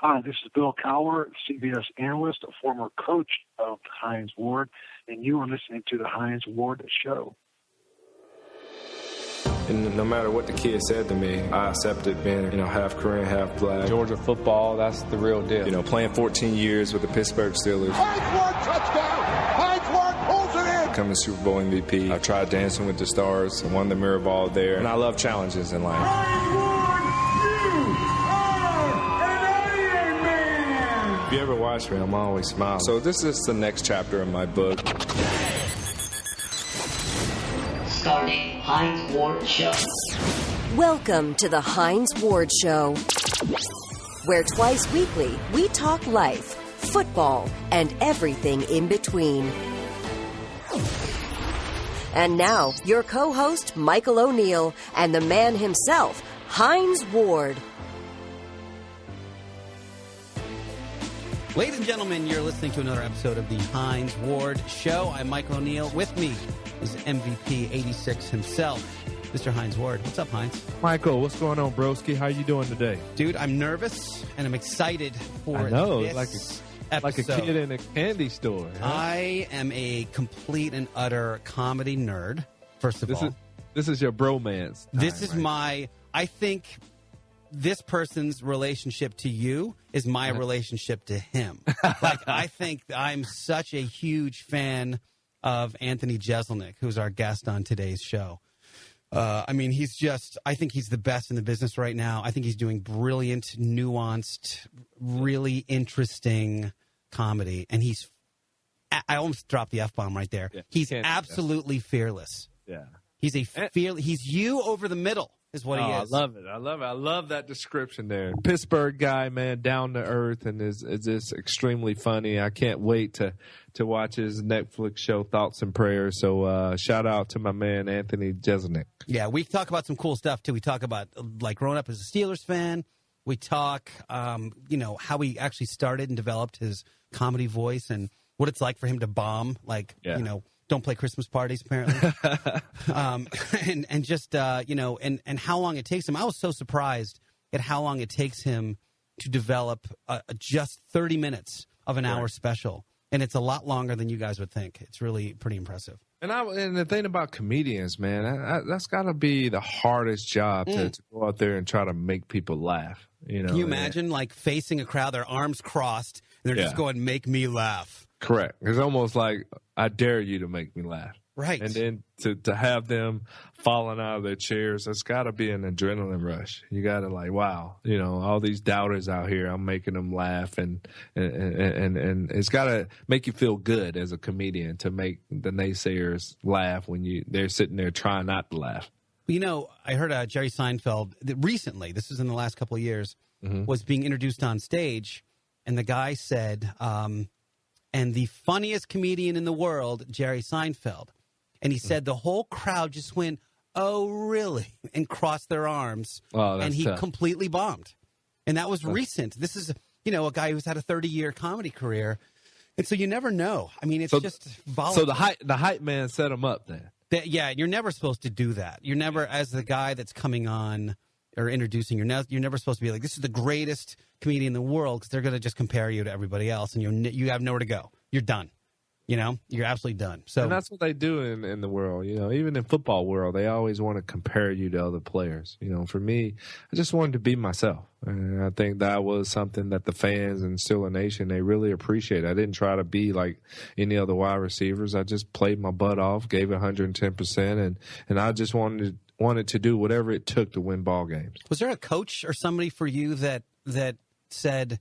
Hi, this is Bill Cowher, CBS analyst, a former coach of Hines Ward, and you are listening to the Hines Ward Show. And no matter what the kid said to me, I accepted being, half Korean, half black. Georgia football, that's the real deal. Playing 14 years with the Pittsburgh Steelers. Hines Ward, touchdown! Hines Ward pulls it in! Becoming Super Bowl MVP. I tried Dancing with the Stars and won the mirror ball there. And I love challenges in life. Hines Ward, you are an alien man! If you ever watch me, I'm always smiling. So this is the next chapter in my book. Starting Hines Ward Show. Welcome to the Hines Ward Show, where twice weekly we talk life, football, and everything in between. And now, your co-host, Michael O'Neill, and the man himself, Hines Ward. Ladies and gentlemen, you're listening to another episode of the Hines Ward Show. I'm Michael O'Neill. With me is MVP 86 himself, Mr. Hines Ward. What's up, Hines? Michael, what's going on, broski? How you doing today? Dude, I'm nervous, and I'm excited for this episode. Like a kid in a candy store. Huh? I am a complete and utter comedy nerd, first of all. This is your bromance time, This is right? I think this person's relationship to you is my relationship to him. I think I'm such a huge fan of Anthony Jeselnik, who's our guest on today's show. I think he's the best in the business right now. I think he's doing brilliant, nuanced, really interesting comedy. And I almost dropped the F-bomb right there. Yeah, he's absolutely fearless. Yeah. He's he's you over the middle. Is what he is. I love it. I love that description there. Pittsburgh guy, man, down to earth, and is just extremely funny. I can't wait to watch his Netflix show, Thoughts and Prayers. So shout out to my man, Anthony Jeselnik. Yeah, we talk about some cool stuff, too. We talk about, growing up as a Steelers fan. We talk, how he actually started and developed his comedy voice and what it's like for him to bomb, don't play Christmas parties, apparently. And just, and how long it takes him. I was so surprised at how long it takes him to develop just 30 minutes of an hour special. And it's a lot longer than you guys would think. It's really pretty impressive. And the thing about comedians, man, that's got to be the hardest job to go out there and try to make people laugh. Can you imagine, facing a crowd, their arms crossed, and they're just going, make me laugh? Correct. It's almost like, I dare you to make me laugh. Right. And then to have them falling out of their chairs, it's got to be an adrenaline rush. You got to wow, all these doubters out here, I'm making them laugh. And it's got to make you feel good as a comedian to make the naysayers laugh when they're sitting there trying not to laugh. I heard Jerry Seinfeld recently, this was in the last couple of years, was being introduced on stage. And the guy said, and the funniest comedian in the world, Jerry Seinfeld. And he said the whole crowd just went, oh, really? And crossed their arms. Oh, that's and he tough. completely bombed. And that was recent. This is, a guy who's had a 30-year comedy career. And so you never know. I mean, it's just volatile. So the hype man set him up then. You're never supposed to do that. You're never, as the guy that's coming on or introducing, you're never supposed to be like, this is the greatest comedian in the world, because they're going to just compare you to everybody else, and you have nowhere to go. You're done. You're absolutely done. So, and that's what they do in the world. Even in football world, they always want to compare you to other players. For me, I just wanted to be myself. And I think that was something that the fans and Steeler Nation, they really appreciate. I didn't try to be like any other wide receivers. I just played my butt off, gave 110%, and I just wanted to do whatever it took to win ball games. Was there a coach or somebody for you that said,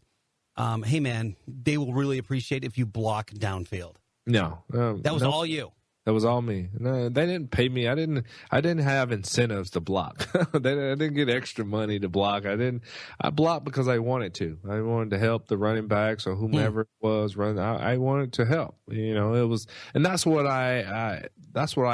hey, man, they will really appreciate if you block downfield? No. That was all you? That was all me. No, they didn't pay me. I didn't have incentives to block. I didn't get extra money to block. I blocked because I wanted to. I wanted to help the running backs or whomever it was running. I wanted to help. It was, and that's what I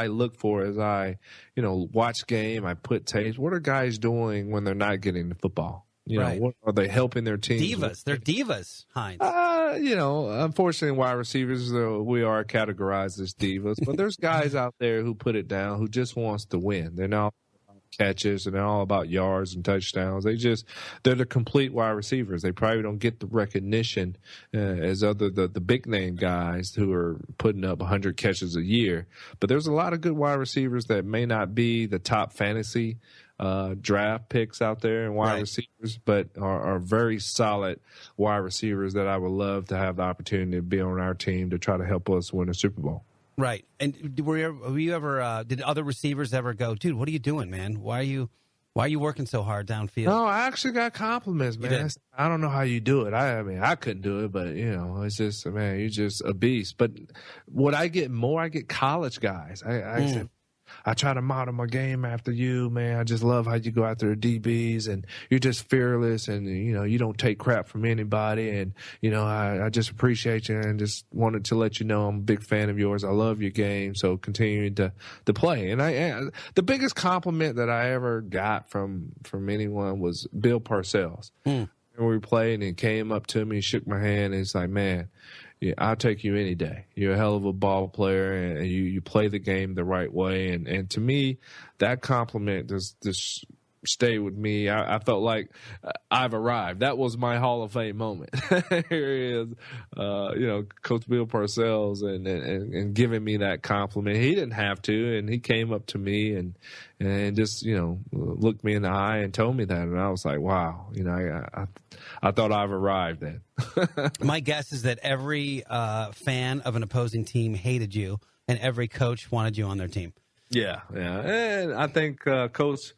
look for as I, watch game. I put tapes. What are guys doing when they're not getting the football? What are they helping their teams? Divas. They're divas, Hines. Unfortunately, wide receivers, we are categorized as divas. But there's guys out there who put it down, who just wants to win. They're not catches and they're all about yards and touchdowns. They're the complete wide receivers. They probably don't get the recognition as the big name guys who are putting up 100 catches a year. But there's a lot of good wide receivers that may not be the top fantasy draft picks out there and wide receivers, but are very solid wide receivers that I would love to have the opportunity to be on our team to try to help us win a Super Bowl. Right. And did other receivers ever go, dude, what are you doing, man? Why are you working so hard downfield? No, I actually got compliments, man. I don't know how you do it. I mean, I couldn't do it, but, it's just, man, you're just a beast. But what I get college guys. I try to model my game after you, man. I just love how you go after the DBs, and you're just fearless, and, you don't take crap from anybody. And, I just appreciate you and just wanted to let you know I'm a big fan of yours. I love your game, so continue to play. And the biggest compliment that I ever got from anyone was Bill Parcells. And we played, and he came up to me, shook my hand, and he's like, man, yeah, I'll take you any day. You're a hell of a ball player, and you play the game the right way. And to me, that compliment just stay with me. I felt like I've arrived. That was my Hall of Fame moment. Here he is, Coach Bill Parcells, and giving me that compliment. He didn't have to, and he came up to me and just looked me in the eye and told me that, and I was like, wow, I thought I've arrived then. My guess is that every fan of an opposing team hated you, and every coach wanted you on their team. Yeah, and I think Coach.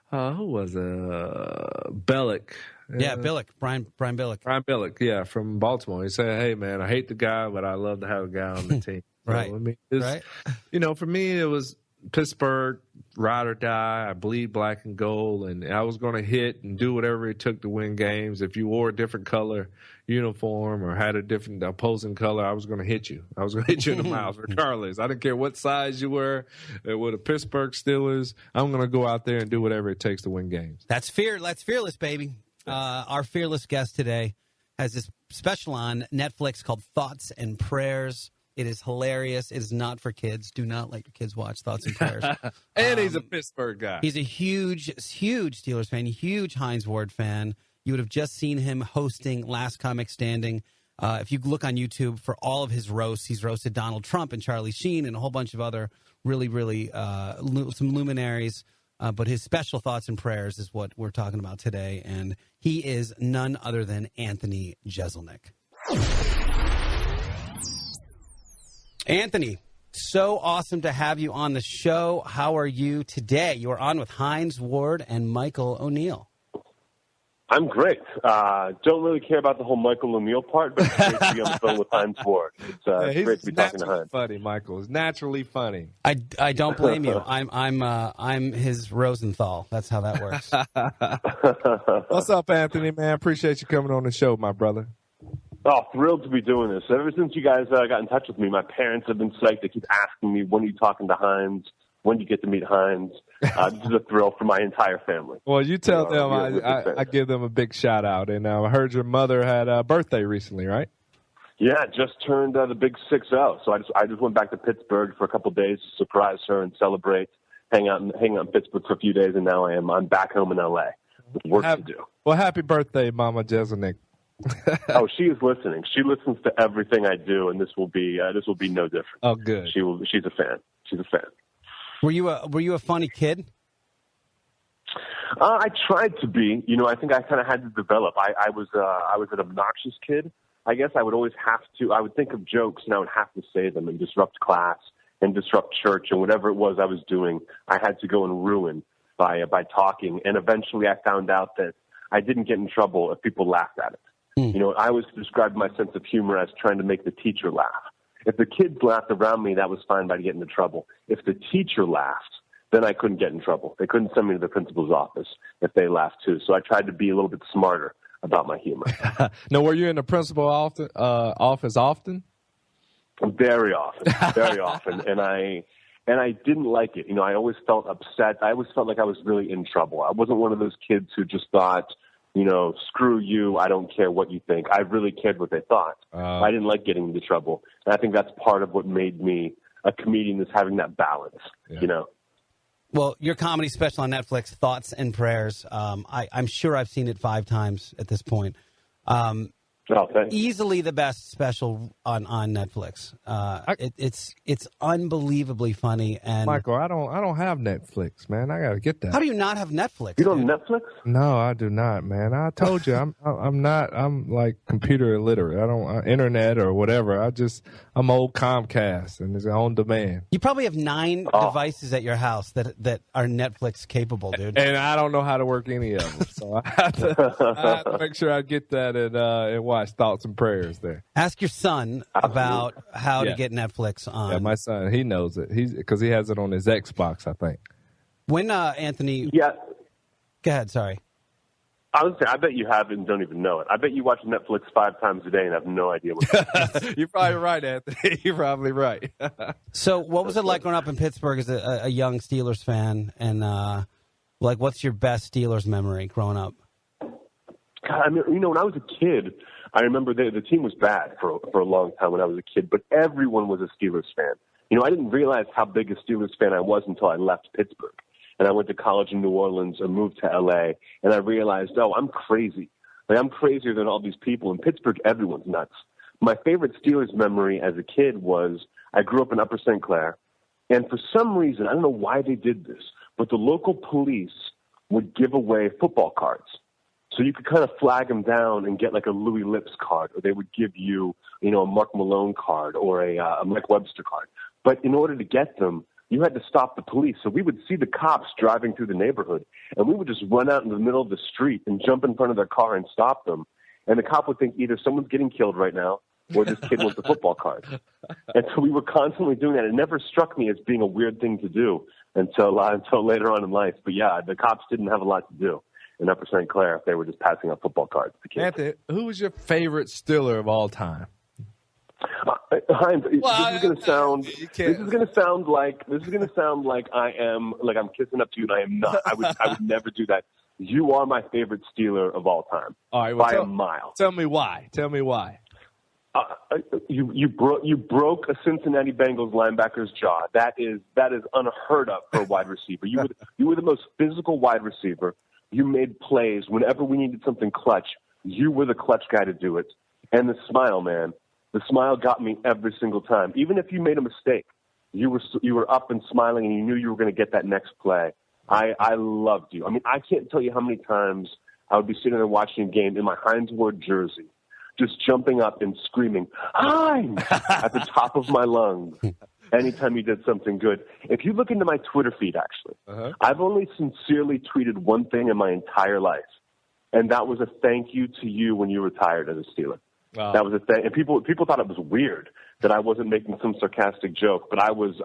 Who was Bellick? Yeah, Billick, Brian Billick. Brian Billick, yeah, from Baltimore. He said, "Hey, man, I hate the guy, but I love to have a guy on the team." Right. So, I mean, for me, it was Pittsburgh, ride or die. I bleed black and gold, and I was going to hit and do whatever it took to win games. If you wore a different color uniform or had a different opposing color, I was going to hit you. I was going to hit you in the mouth, regardless. I didn't care what size you were. With the Pittsburgh Steelers, I'm going to go out there and do whatever it takes to win games. That's fearless, baby. Our fearless guest today has this special on Netflix called Thoughts and Prayers. It is hilarious. It is not for kids. Do not let your kids watch Thoughts and Prayers. And he's a Pittsburgh guy. He's a huge Steelers fan, huge Hines Ward fan. You would have just seen him hosting Last Comic Standing. If you look on YouTube for all of his roasts, he's roasted Donald Trump and Charlie Sheen and a whole bunch of other really, really some luminaries. But his special Thoughts and Prayers is what we're talking about today. And he is none other than Anthony Jeselnik. Anthony, so awesome to have you on the show. How are you today? You are on with Hines Ward and Michael O'Neill. I'm great. Don't really care about the whole Michael O'Neill part, but it's great to be on the phone with Hines Ward. It's great to be talking to Hines. Funny, Michael. It's naturally funny. I don't blame you. I'm his Rosenthal. That's how that works. What's up, Anthony? Man, appreciate you coming on the show, my brother. Oh, thrilled to be doing this. Ever since you guys got in touch with me, my parents have been psyched. They keep asking me, when are you talking to Hines? When do you get to meet Hines? This is a thrill for my entire family. Well, you tell them I give them a big shout out. And I heard your mother had a birthday recently, right? Yeah, just turned the big 6-0. So I just went back to Pittsburgh for a couple of days to surprise her and celebrate, hang out in Pittsburgh for a few days, and now I'm back home in L.A. with work to do. Well, happy birthday, Mama Jeselnik. Oh, she is listening. She listens to everything I do, and this will be no different. Oh, good. She's a fan. She's a fan. Were you a funny kid? I tried to be. I think I kind of had to develop. I was an obnoxious kid. I guess I would always have to. I would think of jokes, and I would have to say them and disrupt class and disrupt church and whatever it was I was doing. I had to go and ruin by talking. And eventually, I found out that I didn't get in trouble if people laughed at it. I always described my sense of humor as trying to make the teacher laugh. If the kids laughed around me, that was fine by getting into trouble. If the teacher laughed, then I couldn't get in trouble. They couldn't send me to the principal's office if they laughed too. So I tried to be a little bit smarter about my humor. Now, were you in the principal's office often? Very often. And I didn't like it. I always felt upset. I always felt like I was really in trouble. I wasn't one of those kids who just thought, screw you, I don't care what you think. I really cared what they thought. I didn't like getting into trouble. And I think that's part of what made me a comedian, is having that balance, Well, your comedy special on Netflix, Thoughts and Prayers. I'm sure I've seen it 5 times at this point. Easily the best special on Netflix. It's unbelievably funny. And Michael, I don't have Netflix, man. I gotta get that. How do you not have Netflix? You don't have Netflix? No, I do not, man. I told you, I'm like computer illiterate. I don't internet or whatever. I'm old Comcast, and it's on demand. You probably have 9 devices at your house that are Netflix capable, dude. And I don't know how to work any of them, so I have to make sure I get that and watch Thoughts and Prayers there. Ask your son about how to get Netflix on. Yeah, my son, he knows it. Because he has it on his Xbox, I think. When Anthony, Yeah. go ahead. Sorry. I was saying, I bet you have it and don't even know it. I bet you watch Netflix 5 times a day and have no idea what it is. You're probably right, Anthony. You're probably right. So, what was it like growing up in Pittsburgh as a young Steelers fan? And what's your best Steelers memory growing up? God, I mean, when I was a kid, I remember the team was bad for a long time when I was a kid, but everyone was a Steelers fan. I didn't realize how big a Steelers fan I was until I left Pittsburgh. And I went to college in New Orleans and moved to L.A., and I realized, I'm crazy. I'm crazier than all these people. In Pittsburgh, everyone's nuts. My favorite Steelers memory as a kid was I grew up in Upper St. Clair, and for some reason, I don't know why they did this, but the local police would give away football cards. So you could kind of flag them down and get like a Louis Lips card, or they would give you, a Mark Malone card or a Mike Webster card. But in order to get them, you had to stop the police. So we would see the cops driving through the neighborhood, and we would just run out in the middle of the street and jump in front of their car and stop them. And the cop would think either someone's getting killed right now or this kid wants a football card. And so we were constantly doing that. It never struck me as being a weird thing to do until later on in life. But yeah, the cops didn't have a lot to do in Upper St. Clair if they were just passing out football cards to kids. Anthony, who was your favorite Steeler of all time? Hines, this is going to sound like I'm kissing up to you, and I am not. I would never do that. You are my favorite Steeler of all time, all right, well, by a mile. Tell me why. You broke a Cincinnati Bengals linebacker's jaw. That is unheard of for a wide receiver. You were the most physical wide receiver. You made plays whenever we needed something clutch. You were the clutch guy to do it. And the smile, man. The smile got me every single time. Even if you made a mistake, you were up and smiling, and you knew you were going to get that next play. I loved you. I mean, I can't tell you how many times I would be sitting there watching a game in my Hines Ward jersey, just jumping up and screaming, Hines, at the top of my lungs anytime you did something good. If you look into my Twitter feed, actually, I've only sincerely tweeted one thing in my entire life, and that was a thank you to you when you retired as a Steeler. Wow. That was a thing, and people thought it was weird that I wasn't making some sarcastic joke, but I was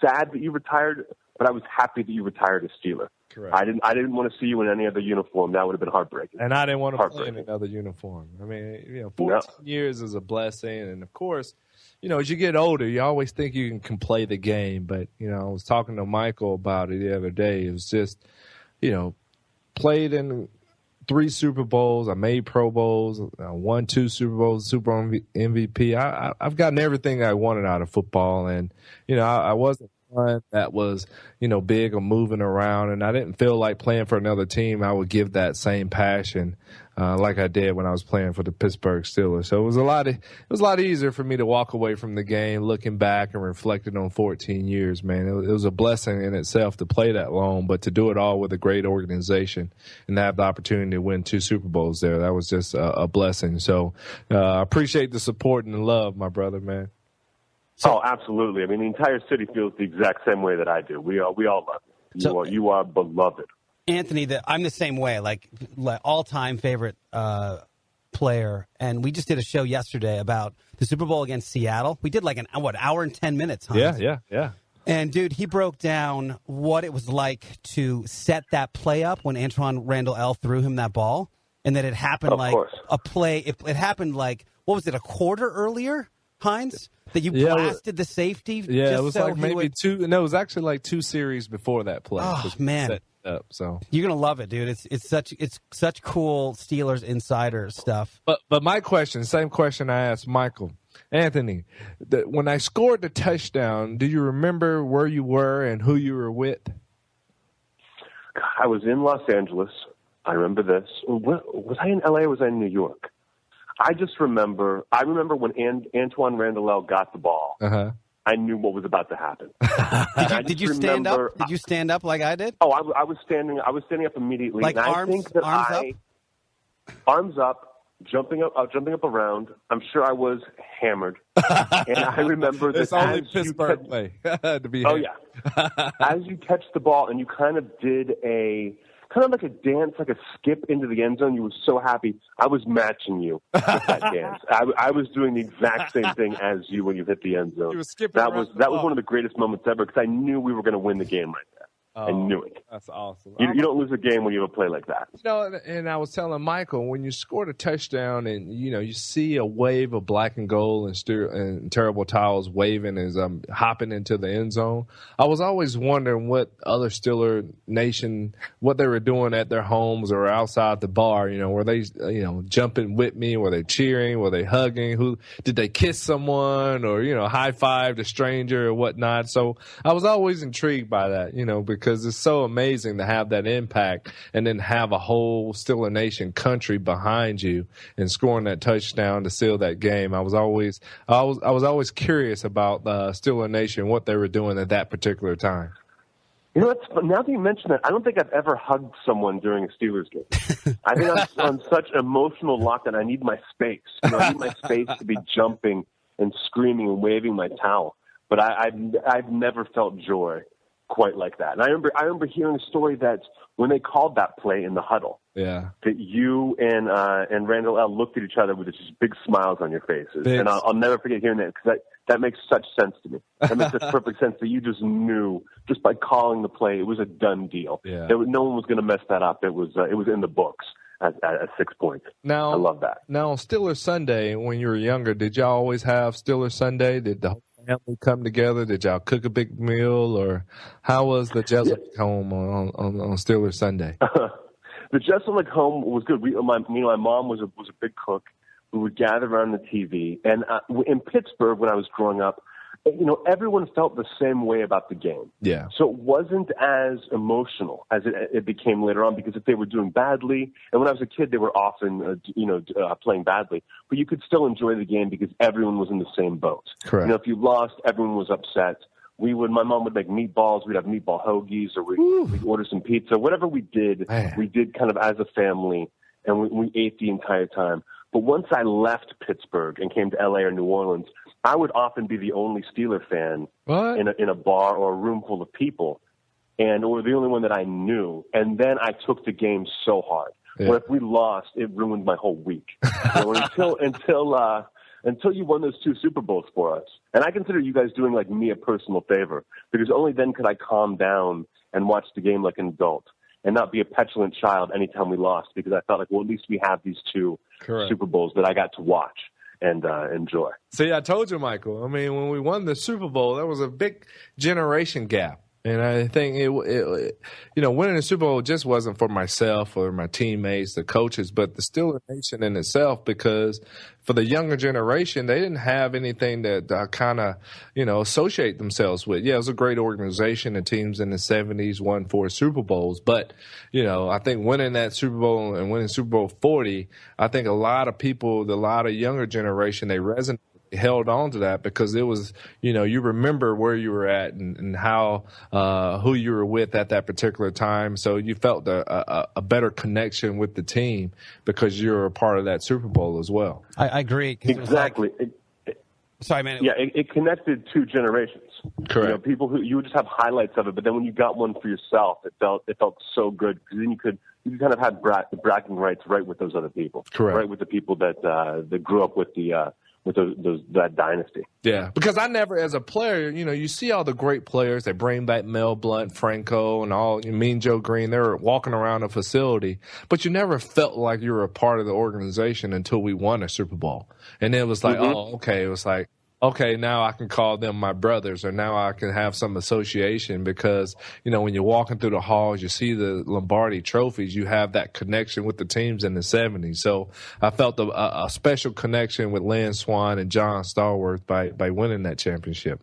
sad that you retired, but I was happy that you retired as Steeler. Correct. I didn't want to see you in any other uniform. That would have been heartbreaking. And I didn't want to play in another uniform. I mean, 14 years is a blessing, and of course, as you get older, you always think you can play the game. But I was talking to Michael about it the other day. It was just, played in 3 Super Bowls. I made Pro Bowls. I won 2 Super Bowls, Super Bowl MVP. I've gotten everything I wanted out of football, and I wasn't one that was big or moving around, and I didn't feel like playing for another team. I would give that same passion like I did when I was playing for the Pittsburgh Steelers. So it was a lot easier for me to walk away from the game, looking back and reflecting on 14 years. Man, it was a blessing in itself to play that long, but to do it all with a great organization and to have the opportunity to win 2 Super Bowls there, that was just a blessing. So I appreciate the support and the love, my brother, man. Oh, absolutely. I mean, the entire city feels the exact same way that I do. We all love you. You are beloved. Anthony, I'm the same way, like all-time favorite player. And we just did a show yesterday about the Super Bowl against Seattle. We did like an hour and 10 minutes. Hines. Yeah. And, dude, he broke down what it was like to set that play up when Antoine Randall L. threw him that ball, and that it happened a play. It happened like, what was it, a quarter earlier, Hines? That you blasted the safety? Yeah, it was like maybe 2. No, it was actually like 2 series before that play. Oh, man. Set up, so you're gonna love it, dude. It's such cool Steelers insider stuff. But my question, same question I asked Michael. Anthony, when I scored the touchdown, do you remember where you were and who you were with? I was in Los Angeles. I remember this. Was I in LA or was I in New York? I remember when Antoine Randall got the ball. Uh-huh. I knew what was about to happen. Did you stand up? Did you stand up like I did? Oh, I was standing up immediately. Like and arms, I think that arms up? Arms up, jumping up around. I'm sure I was hammered. And I remember that it's only Pittsburgh play to be hammered. Yeah. As you catch the ball and you kind of did kind of like a dance, like a skip into the end zone. You were so happy. I was matching you with that dance. I was doing the exact same thing as you when you hit the end zone. You were skipping that was one of the greatest moments ever because I knew we were going to win the game right there. I knew it. That's awesome. You don't lose a game when you have a play like that. And I was telling Michael, when you scored a touchdown and, you see a wave of black and gold and Terrible Towels waving as I'm hopping into the end zone, I was always wondering what other Steeler Nation, what they were doing at their homes or outside the bar. Were they, jumping with me? Were they cheering? Were they hugging? Did they kiss someone or, high five a stranger or whatnot? So I was always intrigued by that, because it's so amazing to have that impact and then have a whole Steeler Nation country behind you and scoring that touchdown to seal that game. I was always curious about Steeler Nation, what they were doing at that particular time. Now that you mention that, I don't think I've ever hugged someone during a Steelers game. I think I'm on such emotional lock that I need my space. I need my space to be jumping and screaming and waving my towel. But I've never felt joy quite like that. And I remember hearing a story that when they called that play in the huddle, that you and Randall L. looked at each other with just big smiles on your faces. And I'll never forget hearing that because that makes such sense to me. That makes such perfect sense that you just knew just by calling the play it was a done deal. Yeah. No one was going to mess that up. It was in the books at 6 points. Now, I love that. Now, on Steeler Sunday, when you were younger, did y'all always have Steeler Sunday? Did the whole family come together? Did y'all cook a big meal, or how was the Jeselnik home on Steeler Sunday? The Jeselnik home was good. My mom was a big cook. We would gather around the TV, and in Pittsburgh when I was growing up, everyone felt the same way about the game. Yeah. So it wasn't as emotional as it became later on because if they were doing badly, and when I was a kid, they were often, playing badly, but you could still enjoy the game because everyone was in the same boat. Correct. If you lost, everyone was upset. My mom would make meatballs. We'd have meatball hoagies, or we'd order some pizza. Whatever we did, we did kind of as a family, and we ate the entire time. But once I left Pittsburgh and came to LA or New Orleans, I would often be the only Steeler fan in a bar or a room full of people, or the only one that I knew. And then I took the game so hard. Yeah. Where if we lost, it ruined my whole week. Until you won those 2 Super Bowls for us. And I consider you guys doing like me a personal favor because only then could I calm down and watch the game like an adult and not be a petulant child anytime we lost because I felt like, well, at least we have these 2 Super Bowls that I got to watch and enjoy. See, I told you, Michael. I mean, when we won the Super Bowl, there was a big generation gap. And I think winning the Super Bowl just wasn't for myself or my teammates, the coaches, but the Steeler Nation in itself, because for the younger generation, they didn't have anything that kind of, associate themselves with. Yeah, it was a great organization. The teams in the 70s won 4 Super Bowls. But, I think winning that Super Bowl and winning Super Bowl 40, I think a lot of people, a lot of younger generation, they resonate. Held on to that because it was, you remember where you were at and how, who you were with at that particular time. So you felt a better connection with the team because you're a part of that Super Bowl as well. I agree. Exactly. Sorry, man. It connected 2 generations. Correct. People who you would just have highlights of it, but then when you got one for yourself, it felt so good because then you kind of had bragging rights right with those other people. Correct. Right with the people that grew up with that dynasty. Yeah, because I never, as a player, you see all the great players. They bring back Mel Blount, Franco, and all, Mean Joe Green. They were walking around a facility, but you never felt like you were a part of the organization until we won a Super Bowl. And it was like, oh, okay. It was like, okay, now I can call them my brothers, or now I can have some association because, when you're walking through the halls, you see the Lombardi trophies, you have that connection with the teams in the 70s. So I felt a special connection with Lynn Swann and John Stallworth by winning that championship.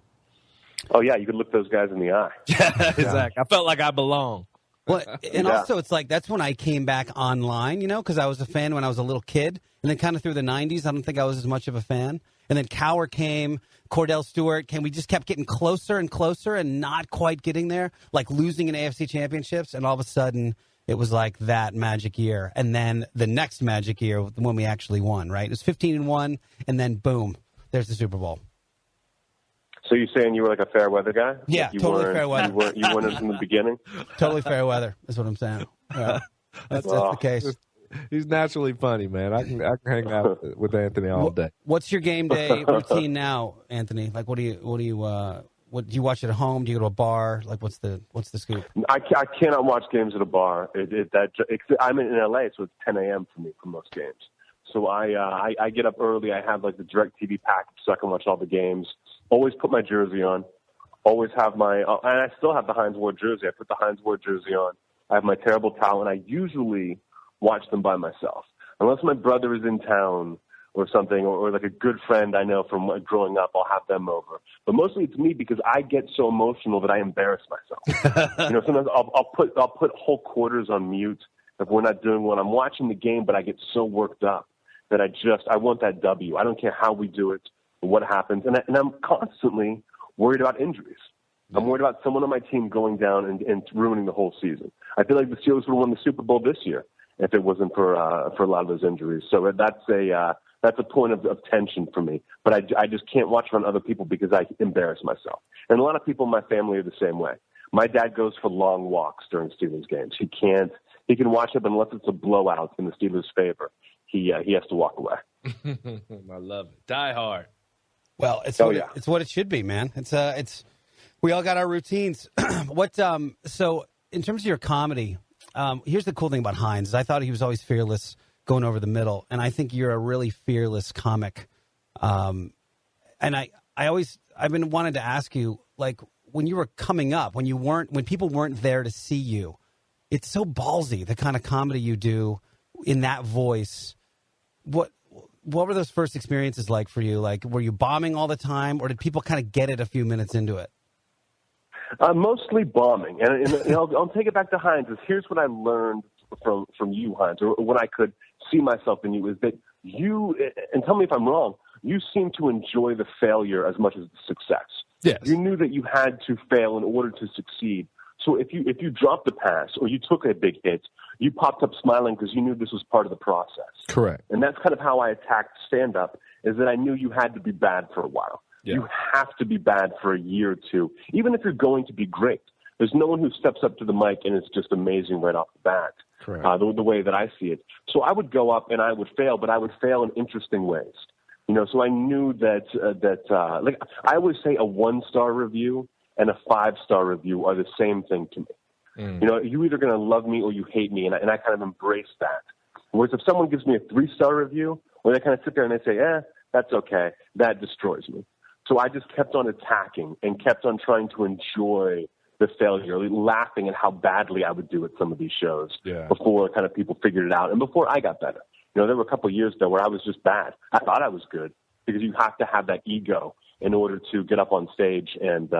Oh, yeah, you could look those guys in the eye. Yeah, exactly. I felt like I belonged. Well, and also it's like that's when I came back online, because I was a fan when I was a little kid. And then kind of through the 90s, I don't think I was as much of a fan. And then Cower came, Cordell Stewart came. We just kept getting closer and closer and not quite getting there, like losing in AFC championships. And all of a sudden, it was like that magic year. And then the next magic year when we actually won, right? It was 15-1, and then boom, there's the Super Bowl. So you're saying you were like a fair weather guy? Yeah, like totally fair weather. You weren't from the beginning? Totally fair weather is what I'm saying. Yeah. That's the case. He's naturally funny, man. I can hang out with Anthony all day. What's your game day routine now, Anthony? Like, what do you watch at home? Do you go to a bar? Like, what's the scoop? I cannot watch games at a bar. I'm in LA, so it's 10 a.m. for me for most games. So I get up early. I have like the DirecTV package, so I can watch all the games. Always put my jersey on. Always have and I still have the Hines Ward jersey. I put the Hines Ward jersey on. I have my terrible towel, and I usually watch them by myself. Unless my brother is in town or something, or like a good friend I know from growing up, I'll have them over. But mostly it's me because I get so emotional that I embarrass myself. Sometimes I'll put whole quarters on mute if we're not doing one. I'm watching the game, but I get so worked up that I want that W. I don't care how we do it or what happens. And I'm constantly worried about injuries. I'm worried about someone on my team going down and ruining the whole season. I feel like the Steelers would have won the Super Bowl this year if it wasn't for a lot of those injuries. So that's a point of tension for me. But I just can't watch around other people because I embarrass myself. And a lot of people in my family are the same way. My dad goes for long walks during Steelers games. He can watch it, but unless it's a blowout in the Steelers' favor, he has to walk away. I love it. Die hard. Well, it's what it should be, man. It's we all got our routines. So in terms of your comedy, here's the cool thing about Hines. I thought he was always fearless going over the middle, and I think you're a really fearless comic. And I've been wanting to ask you, like, when you were coming up, when people weren't there to see you, it's so ballsy, the kind of comedy you do in that voice. What were those first experiences like for you? Like, were you bombing all the time, or did people kind of get it a few minutes into it? Mostly bombing. And I'll take it back to Hines. Here's what I learned from you, Hines, or what I could see myself in you, is that you, and tell me if I'm wrong, you seem to enjoy the failure as much as the success. Yes. You knew that you had to fail in order to succeed. So if you dropped a pass or you took a big hit, you popped up smiling because you knew this was part of the process. Correct. And that's kind of how I attacked stand-up, is that I knew you had to be bad for a while. Yeah. You have to be bad for a year or two, even if you're going to be great. There's no one who steps up to the mic and it's just amazing right off the bat. Correct. The way that I see it. So I would go up and I would fail, but I would fail in interesting ways. So I knew that like I always say, a 1-star review and a 5-star review are the same thing to me. You're either going to love me or you hate me, and I kind of embrace that. Whereas if someone gives me a 3-star review, or they kind of sit there and they say, that's okay, that destroys me. So I just kept on attacking and kept on trying to enjoy the failure, laughing at how badly I would do at some of these shows before kind of people figured it out and before I got better. There were a couple of years there where I was just bad. I thought I was good because you have to have that ego in order to get up on stage and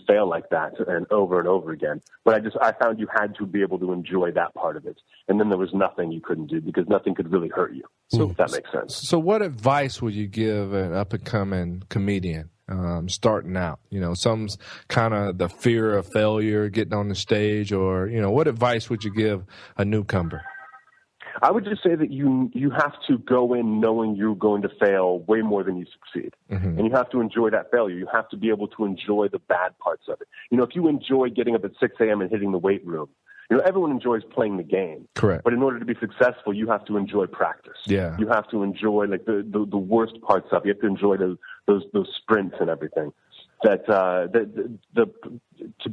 fail like that and over again. But I found you had to be able to enjoy that part of it. And then there was nothing you couldn't do because nothing could really hurt you. So if that makes sense. So what advice would you give an up-and-coming comedian starting out? Some's kind of the fear of failure, getting on the stage, or, what advice would you give a newcomer? I would just say that you have to go in knowing you're going to fail way more than you succeed. Mm-hmm. And you have to enjoy that failure. You have to be able to enjoy the bad parts of it. If you enjoy getting up at 6 a.m. and hitting the weight room, everyone enjoys playing the game. Correct. But in order to be successful, you have to enjoy practice. Yeah. You have to enjoy like the worst parts of it. You have to enjoy those sprints and everything. To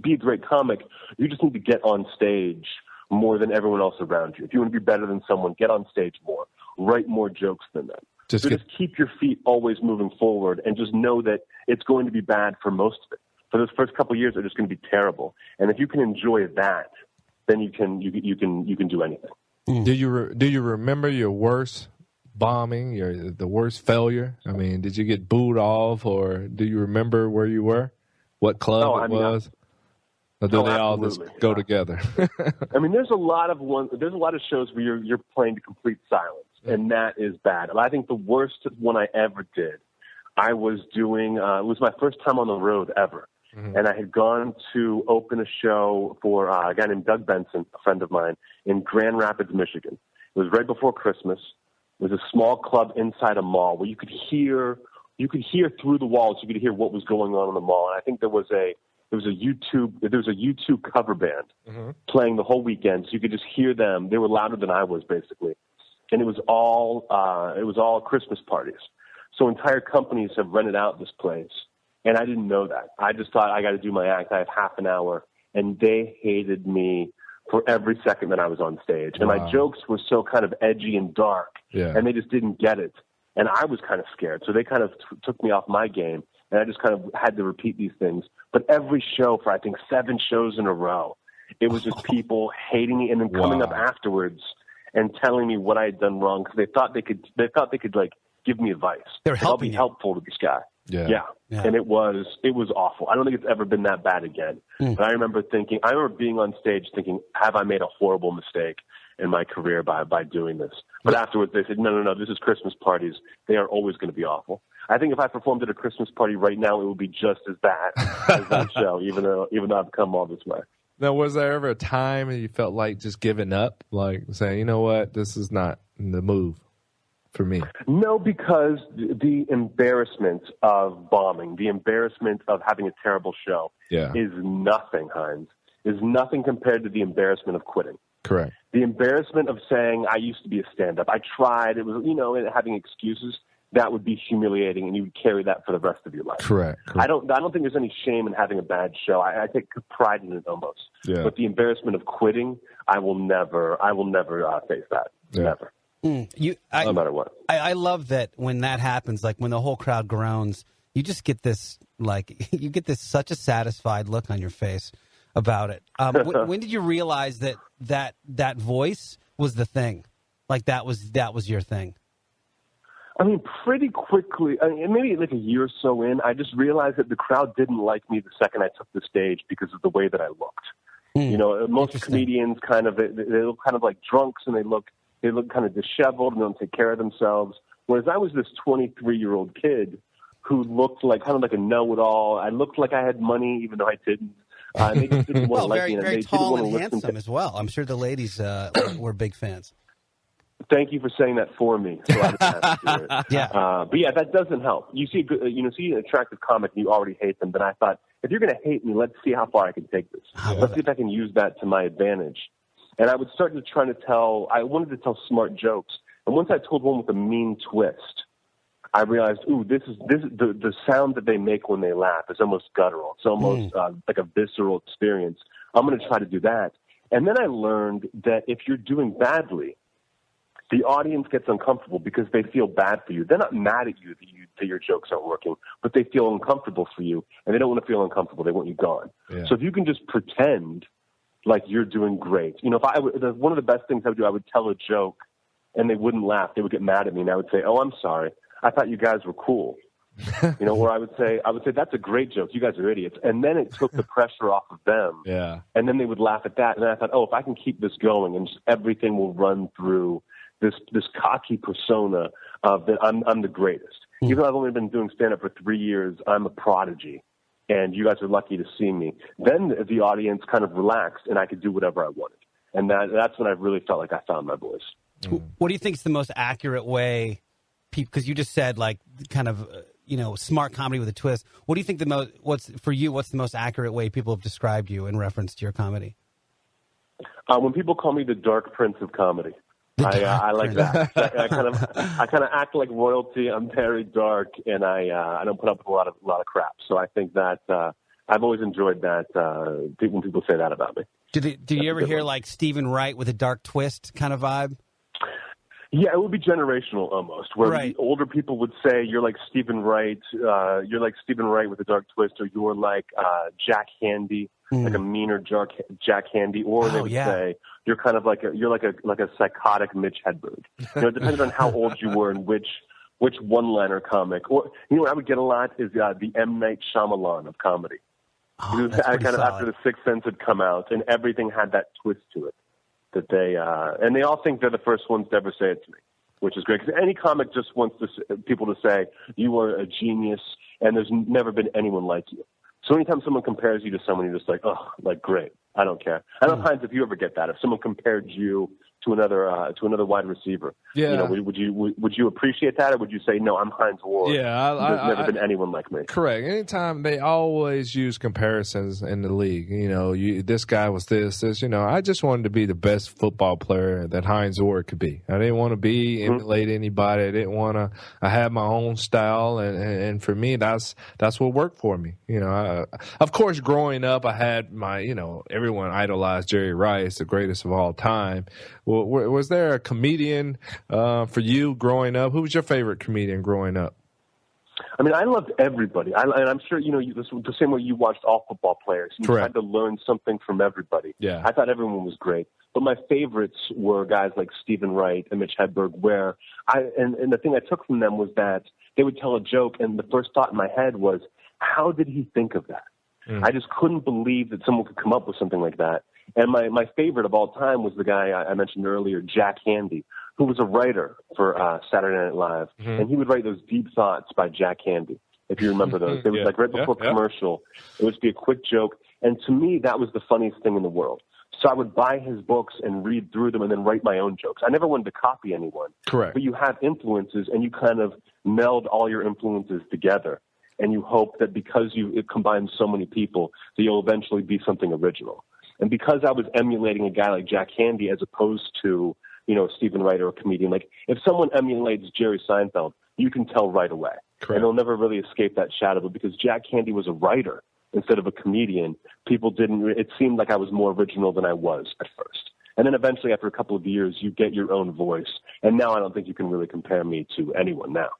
be a great comic, you just need to get on stage more than everyone else around you. If you want to be better than someone, get on stage more. Write more jokes than them. Just keep your feet always moving forward and just know that it's going to be bad for most of it. For those first couple of years, they're just going to be terrible. And if you can enjoy that, then you can do anything. Do you remember your worst bombing, the worst failure? I mean, did you get booed off, or do you remember where you were, what club it was? Or do they all just go together? I mean, there's a lot of shows where you're playing to complete silence, and that is bad. I think the worst one I ever did, I was doing. It was my first time on the road ever. Mm-hmm. And I had gone to open a show for a guy named Doug Benson, a friend of mine, in Grand Rapids, Michigan. It was right before Christmas. It was a small club inside a mall where you could hear through the walls. You could hear what was going on in the mall. And I think there was a U2 cover band playing the whole weekend. So you could just hear them. They were louder than I was, basically. And it was all Christmas parties. So entire companies have rented out this place. And I didn't know that. I just thought, I got to do my act. I have half an hour. And they hated me for every second that I was on stage. And my jokes were so kind of edgy and dark. Yeah. And they just didn't get it. And I was kind of scared. So they kind of took me off my game. And I just kind of had to repeat these things. But every show for, I think, 7 shows in a row, it was just people hating me and then coming up afterwards and telling me what I had done wrong because they thought they could like give me advice. They're helping. I'll be helpful to this guy. Yeah. And it was awful. I don't think it's ever been that bad again. But I remember being on stage thinking, have I made a horrible mistake in my career by doing this? But afterwards they said, no, this is Christmas parties. They are always going to be awful. I think if I performed at a Christmas party right now, it would be just as bad as that show, even though I've come all this way. Now, was there ever a time you felt like just giving up, like saying, you know what, this is not the move for me? No, because the embarrassment of bombing, the embarrassment of having a terrible show is nothing, Hines, is nothing compared to the embarrassment of quitting. Correct. The embarrassment of saying, I used to be a stand-up. I tried. It was, and having excuses, that would be humiliating, and you would carry that for the rest of your life. Correct. I don't think there's any shame in having a bad show. I take pride in it almost. Yeah. But the embarrassment of quitting, I will never face that. Yeah. Never. No matter what. I love that when that happens, like when the whole crowd groans, you just get this, such a satisfied look on your face about it. When did you realize that voice was the thing? Like that was your thing? I mean, pretty quickly, maybe like a year or so in, I just realized that the crowd didn't like me the second I took the stage because of the way that I looked. Most comedians they look kind of like drunks, and they look kind of disheveled and don't take care of themselves. Whereas I was this 23-year-old kid who looked like kind of like a know-it-all. I looked like I had money, even though I didn't. They just didn't want to like me. Very tall and handsome as well. I'm sure the ladies were big fans. Thank you for saying that for me. So I didn't have to do it. Yeah. But yeah, that doesn't help. You see an attractive comic and you already hate them. Then I thought, if you're going to hate me, let's see how far I can take this. Let's see if I can use that to my advantage. And I would start I wanted to tell smart jokes. And once I told one with a mean twist, I realized, the sound that they make when they laugh is almost guttural. It's almost like a visceral experience. I'm going to try to do that. And then I learned that if you're doing badly, the audience gets uncomfortable because they feel bad for you. They're not mad at you that your jokes aren't working, but they feel uncomfortable for you, and they don't want to feel uncomfortable. They want you gone. Yeah. So if you can just pretend like you're doing great. One of the best things I would do, I would tell a joke, and they wouldn't laugh. They would get mad at me, and I would say, "Oh, I'm sorry. I thought you guys were cool." Or I would say, "That's a great joke. You guys are idiots." And then it took the pressure off of them. Yeah. And then they would laugh at that. And then I thought, oh, if I can keep this going, and just everything will run through this cocky persona of that I'm the greatest. Even though I've only been doing stand-up for 3 years, I'm a prodigy, and you guys are lucky to see me. Then the audience kind of relaxed, and I could do whatever I wanted. And that's when I really felt like I found my voice. What do you think is the most accurate way, because you just said like kind of, smart comedy with a twist. What do you think what's the most accurate way people have described you in reference to your comedy? When people call me the Dark Prince of Comedy. I like that. I kind of act like royalty. I'm very dark, and I don't put up with a lot of crap. So I think that I've always enjoyed that when people say that about me. Do you ever hear like Stephen Wright with a dark twist kind of vibe? Yeah, it would be generational almost, where Right. the older people would say, you're like Stephen Wright, with a dark twist, or you're like Jack Handy, like a meaner Jack Handy, or they would say, you're kind of like a psychotic Mitch Hedberg. It depends on how old you were and which one-liner comic. Or, what I would get a lot is the M. Night Shyamalan of comedy. Oh, It was that's pretty kind of solid. after The Sixth Sense had come out, and everything had that twist to it. That they and they all think they're the first ones to ever say it to me, which is great. Because any comic just wants people to say you are a genius, and there's never been anyone like you. So anytime someone compares you to someone, you're just like, oh, like great. I don't care. I don't know, Hines, if you ever get that. If someone compared you to another wide receiver, Yeah. would you appreciate that, or would you say, no, I'm Hines Ward? Yeah, there's never been anyone like me. Correct. Anytime they always use comparisons in the league. This guy was this. I just wanted to be the best football player that Hines Ward could be. I didn't want to emulate anybody. I didn't want to. I had my own style, and for me, that's what worked for me. Of course, growing up, I had my everyone idolized Jerry Rice, the greatest of all time. Was there a comedian for you growing up? Who was your favorite comedian growing up? I mean, I loved everybody. And I'm sure, the same way you watched all football players. You Correct. tried to learn something from everybody. Yeah. I thought everyone was great. But my favorites were guys like Stephen Wright and Mitch Hedberg, where and the thing I took from them was that they would tell a joke, and the first thought in my head was, how did he think of that? I just couldn't believe that someone could come up with something like that. And my favorite of all time was the guy I mentioned earlier, Jack Handy, who was a writer for Saturday Night Live. And he would write those deep thoughts by Jack Handy, if you remember those. They was like right before commercial. It would be a quick joke. And to me, that was the funniest thing in the world. So I would buy his books and read through them and then write my own jokes. I never wanted to copy anyone. Correct. But you have influences, and you kind of meld all your influences together. And you hope that because it combines so many people, that you'll eventually be something original. And because I was emulating a guy like Jack Handy as opposed to, Stephen Wright or a comedian, like if someone emulates Jerry Seinfeld, you can tell right away. Correct. And they'll never really escape that shadow. But because Jack Handy was a writer instead of a comedian, it seemed like I was more original than I was at first. And then eventually, after a couple of years, you get your own voice. And now I don't think you can really compare me to anyone now.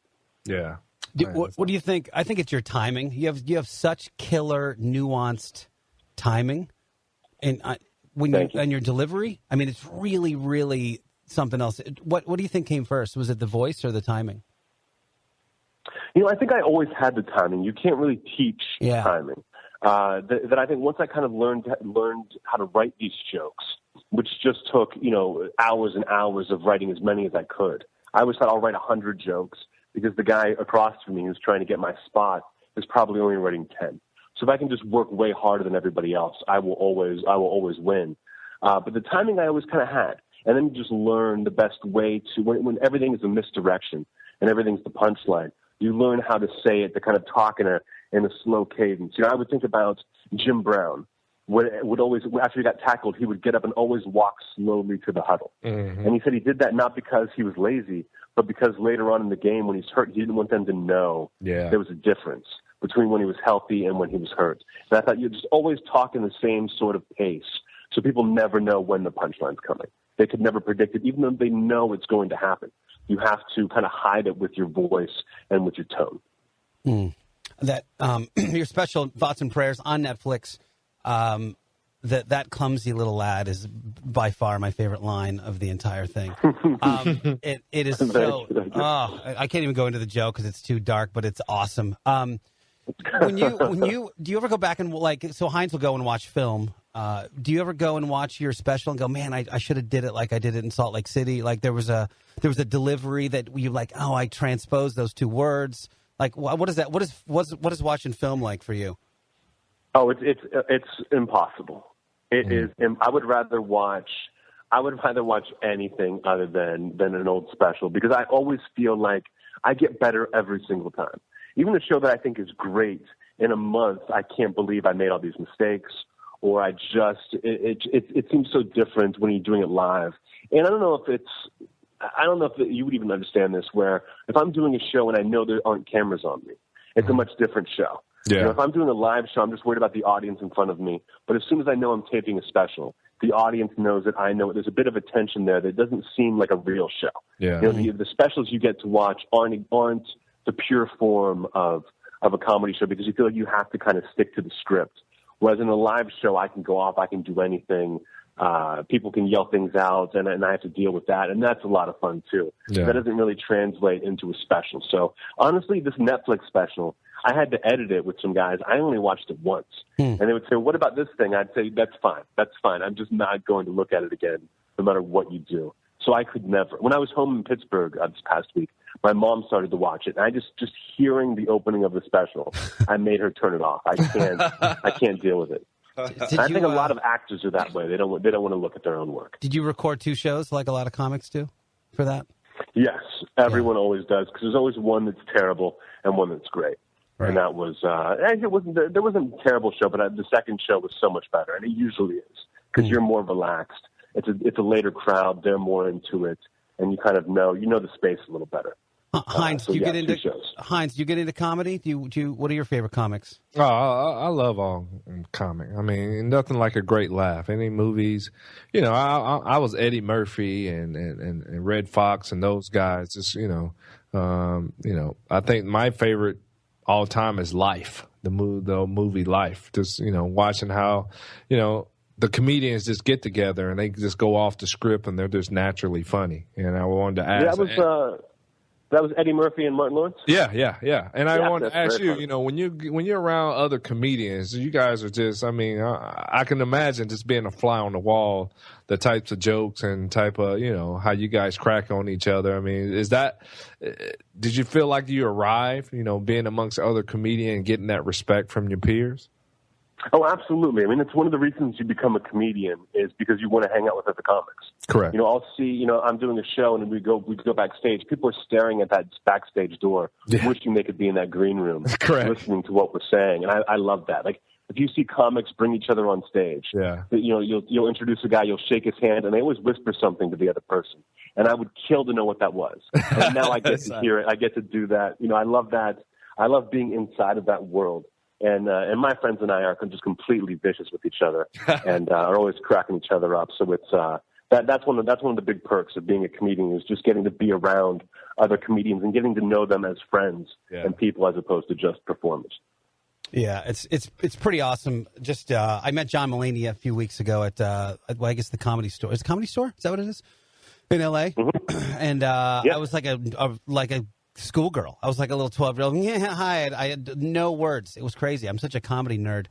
Yeah. What do you think? I think it's your timing. You have such killer, nuanced timing, and and your delivery. I mean, it's really, really something else. What do you think came first? Was it the voice or the timing? I think I always had the timing. You can't really teach timing. That I think once I kind of learned how to write these jokes, which just took hours and hours of writing as many as I could. I always thought I'll write 100 jokes, because the guy across from me who's trying to get my spot is probably only writing 10. So if I can just work way harder than everybody else, I will always win. But the timing I always kind of had. And then you just learn the best way to, when everything is a misdirection and everything's the punchline, you learn how to say it, to kind of talk in a slow cadence. I would think about Jim Brown. Would always, after he got tackled, he would get up and always walk slowly to the huddle. Mm-hmm. And he said he did that not because he was lazy, but because later on in the game when he's hurt, he didn't want them to know there was a difference between when he was healthy and when he was hurt. And I thought you just always talk in the same sort of pace so people never know when the punchline's coming. They could never predict it, even though they know it's going to happen. You have to kind of hide it with your voice and with your tone. That your special Thoughts and Prayers on Netflix, that clumsy little lad is by far my favorite line of the entire thing. It is so. I can't even go into the joke because it's too dark, but it's awesome. Do you ever go back and so Hines will go and watch film. Do you ever go and watch your special and go, man, I should have did it like I did it in Salt Lake City? Like there was a delivery that you I transposed those two words. Like what is that? What is watching film like for you? Oh, it's impossible. It is. I would rather watch anything other than an old special, because I always feel like I get better every single time. Even the show that I think is great, in a month, I can't believe I made all these mistakes, or it seems so different when you're doing it live. And I don't know if you would even understand this, where if I'm doing a show and I know there aren't cameras on me, it's a much different show. Yeah. If I'm doing a live show, I'm just worried about the audience in front of me. But as soon as I know I'm taping a special, The audience knows it. I know it. There's a bit of a tension there that doesn't seem like a real show. Yeah. You know, the specials you get to watch aren't the pure form of a comedy show because you feel like you have to kind of stick to the script. Whereas in a live show, I can go off, I can do anything. People can yell things out, and I have to deal with that, and that's a lot of fun too. Yeah. That doesn't really translate into a special. So honestly, this Netflix special, I had to edit it with some guys. I only watched it once, and they would say, "What about this thing?" I'd say, "That's fine. That's fine. I'm just not going to look at it again, no matter what you do." So I could never. When I was home in Pittsburgh this past week, my mom started to watch it, and I just hearing the opening of the special, I made her turn it off. I can't deal with it. I think a lot of actors are that way. They don't want to look at their own work. Did you record 2 shows like a lot of comics do for that? Yes, everyone always does because there's always one that's terrible and one that's great. Right. And that was there wasn't a terrible show, but the second show was so much better, and it usually is because you're more relaxed. It's a later crowd; they're more into it, and you kind of know the space a little better. Hines, do you get into comedy? What are your favorite comics? Oh, I love all comic. I mean, nothing like a great laugh. Any movies, I was Eddie Murphy and Red Fox and those guys. Just I think my favorite all time is Life, the movie Life. Just watching how the comedians just get together and they just go off the script and they're just naturally funny. And I wanted to ask. That was Eddie Murphy and Martin Lawrence? Yeah. And I wanted to ask you, when you're around other comedians, you guys are just, I can imagine just being a fly on the wall, the types of jokes and type of, how you guys crack on each other. I mean, did you feel like you arrived, being amongst other comedians and getting that respect from your peers? Oh, absolutely. I mean, it's one of the reasons you become a comedian is because you want to hang out with other comics. Correct. I'll see, I'm doing a show and we go backstage. People are staring at that backstage door, wishing they could be in that green room, listening to what we're saying. And I love that. Like, if you see comics bring each other on stage, you'll introduce a guy, you'll shake his hand, and they always whisper something to the other person. And I would kill to know what that was. And now I get to hear it. I get to do that. I love that. I love being inside of that world. And my friends and I are just completely vicious with each other, and are always cracking each other up. So it's that's one of the big perks of being a comedian is just getting to be around other comedians and getting to know them as friends and people as opposed to just performers. Yeah, it's pretty awesome. Just I met John Mulaney a few weeks ago at I guess the Comedy Store. Is it Comedy Store? Is that what it is? In L.A. Mm-hmm. And I was like a schoolgirl. I was like a little 12-year-old. Yeah, hi. I had no words. It was crazy. I'm such a comedy nerd.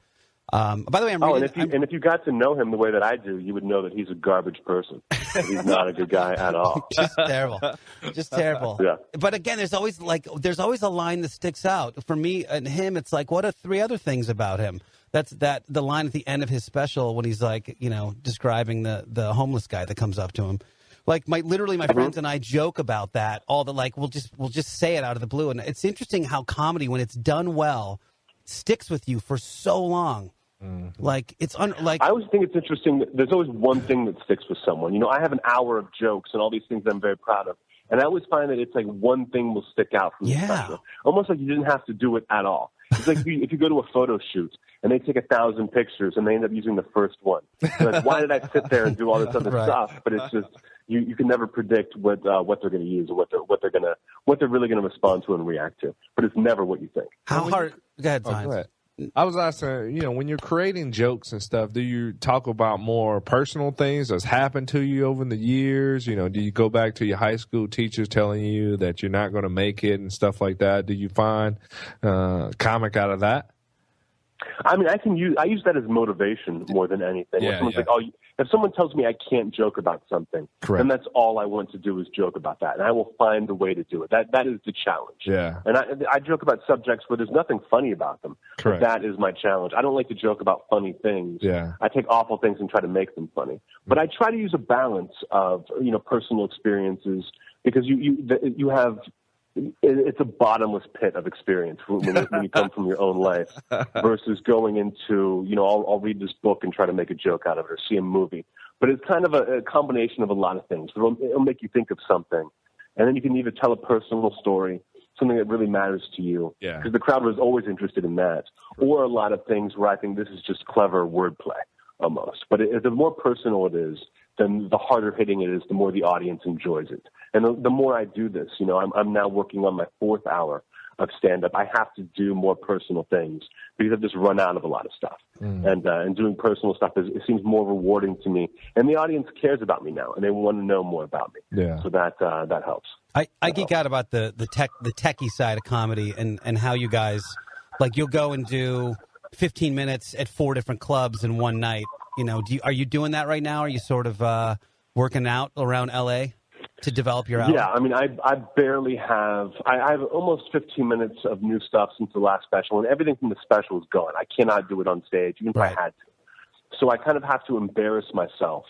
By the way, and if you got to know him the way that I do, you would know that he's a garbage person. He's not a good guy at all. Just terrible. Yeah. But again, there's always a line that sticks out for me and him. It's like, what are 3 other things about him? That's the line at the end of his special when he's like, describing the homeless guy that comes up to him. Like my friends and I joke about that. All the we'll just say it out of the blue, and it's interesting how comedy, when it's done well, sticks with you for so long. Mm-hmm. Like it's I always think it's interesting that there's always one thing that sticks with someone. I have an hour of jokes and all these things I'm very proud of, and I always find that it's like one thing will stick out from the special, almost like you didn't have to do it at all. It's like if you go to a photo shoot and they take 1,000 pictures and they end up using the first one. Like, why did I sit there and do all this other stuff? But it's just you can never predict what they're going to use or what they're really going to respond to and react to. But it's never what you think. How hard? Go ahead, Go ahead. I was asking, when you're creating jokes and stuff, do you talk about more personal things that's happened to you over the years? Do you go back to your high school teachers telling you that you're not going to make it and stuff like that? Do you find comic out of that? I mean, I use that as motivation more than anything. When someone's like, if someone tells me I can't joke about something, then that's all I want to do is joke about that, and I will find a way to do it. That is the challenge. Yeah. And I joke about subjects where there's nothing funny about them. Correct. But that is my challenge. I don't like to joke about funny things. Yeah. I take awful things and try to make them funny. But I try to use a balance of personal experiences because you have. It's a bottomless pit of experience when you come from your own life versus going into, I'll read this book and try to make a joke out of it or see a movie. But it's kind of a combination of a lot of things. It'll make you think of something. And then you can either tell a personal story, something that really matters to you, because the crowd was always interested in that, or a lot of things where I think this is just clever wordplay. almost. But the more personal it is, then the harder hitting it is, the more the audience enjoys it. And the more I do this, I'm now working on my 4th hour of stand-up. I have to do more personal things because I've just run out of a lot of stuff. And doing personal stuff, it seems more rewarding to me. And the audience cares about me now, and they want to know more about me. Yeah. So that helps. I geek out about the techie side of comedy and how you guys, like, you'll go and do 15 minutes at 4 different clubs in one night. Are you doing that right now? Are you sort of working out around L.A. to develop your album? Yeah, I mean, I barely have. I have almost 15 minutes of new stuff since the last special, and everything from the special is gone. I cannot do it on stage, even if I had to. So I kind of have to embarrass myself